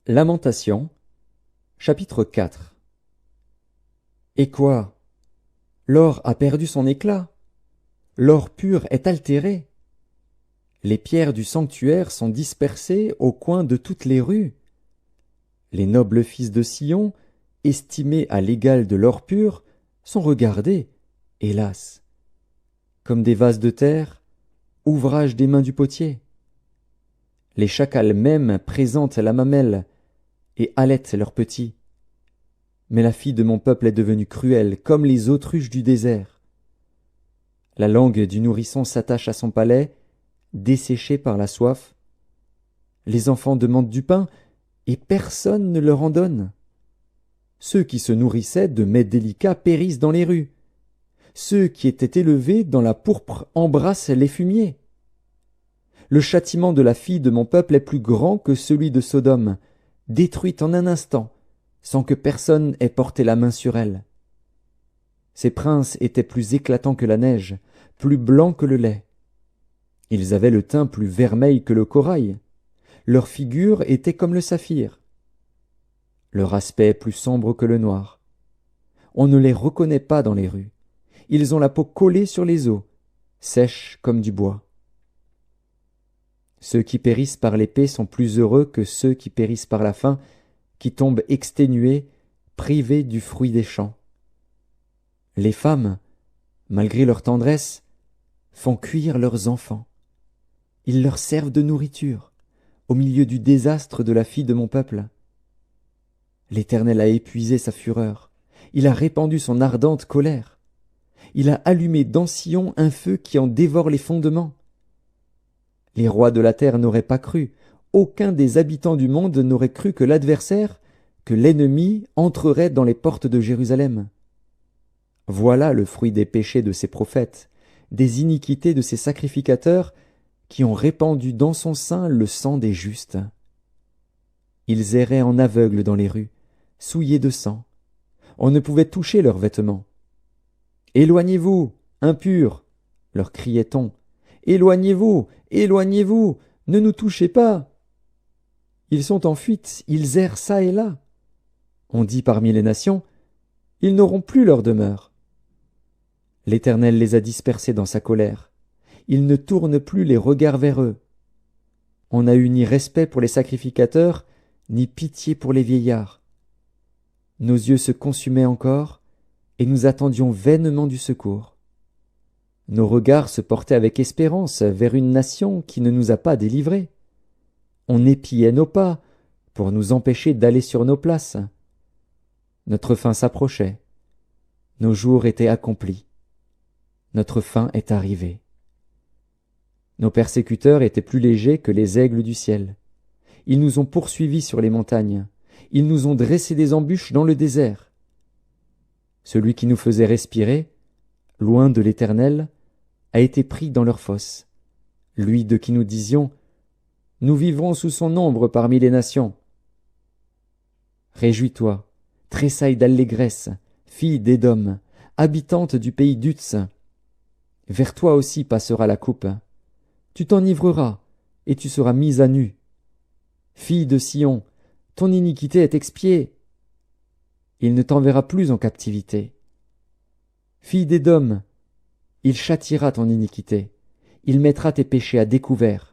Lamentations, chapitre 4. Et quoi? L'or a perdu son éclat. L'or pur est altéré. Les pierres du sanctuaire sont dispersées au coin de toutes les rues. Les nobles fils de Sion, estimés à l'égal de l'or pur, sont regardés, hélas, comme des vases de terre, ouvrage des mains du potier. Les chacals même présentent la mamelle et allaitent leurs petits. Mais la fille de mon peuple est devenue cruelle, comme les autruches du désert. La langue du nourrisson s'attache à son palais, desséché par la soif. Les enfants demandent du pain, et personne ne leur en donne. Ceux qui se nourrissaient de mets délicats périssent dans les rues. Ceux qui étaient élevés dans la pourpre embrassent les fumiers. Le châtiment de la fille de mon peuple est plus grand que celui de Sodome, détruite en un instant, sans que personne ait porté la main sur elle. Ces princes étaient plus éclatants que la neige, plus blancs que le lait. Ils avaient le teint plus vermeil que le corail. Leur figure était comme le saphir. Leur aspect plus sombre que le noir. On ne les reconnaît pas dans les rues. Ils ont la peau collée sur les os, sèche comme du bois. Ceux qui périssent par l'épée sont plus heureux que ceux qui périssent par la faim, qui tombent exténués, privés du fruit des champs. Les femmes, malgré leur tendresse, font cuire leurs enfants. Ils leur servent de nourriture, au milieu du désastre de la fille de mon peuple. L'Éternel a épuisé sa fureur, il a répandu son ardente colère. Il a allumé dans Sion un feu qui en dévore les fondements. Les rois de la terre n'auraient pas cru, aucun des habitants du monde n'aurait cru que l'adversaire, que l'ennemi entrerait dans les portes de Jérusalem. Voilà le fruit des péchés de ses prophètes, des iniquités de ses sacrificateurs, qui ont répandu dans son sein le sang des justes. Ils erraient en aveugles dans les rues, souillés de sang. On ne pouvait toucher leurs vêtements. « Éloignez-vous, impurs !» leur criait-on. « Éloignez-vous, éloignez-vous, ne nous touchez pas !» Ils sont en fuite, ils errent çà et là. On dit parmi les nations, ils n'auront plus leur demeure. L'Éternel les a dispersés dans sa colère. Il ne tourne plus les regards vers eux. On n'a eu ni respect pour les sacrificateurs, ni pitié pour les vieillards. Nos yeux se consumaient encore, et nous attendions vainement du secours. Nos regards se portaient avec espérance vers une nation qui ne nous a pas délivrés. On épiait nos pas pour nous empêcher d'aller sur nos places. Notre fin s'approchait. Nos jours étaient accomplis. Notre fin est arrivée. Nos persécuteurs étaient plus légers que les aigles du ciel. Ils nous ont poursuivis sur les montagnes. Ils nous ont dressé des embûches dans le désert. Celui qui nous faisait respirer, loin de l'Éternel, a été pris dans leur fosse. Lui de qui nous disions, nous vivrons sous son ombre parmi les nations. Réjouis-toi, tressaille d'allégresse, fille d'Édom, habitante du pays d'Utz. Vers toi aussi passera la coupe. Tu t'enivreras, et tu seras mise à nu. Fille de Sion, ton iniquité est expiée. Il ne t'enverra plus en captivité. Fille d'Édom, il châtiera ton iniquité, il mettra tes péchés à découvert.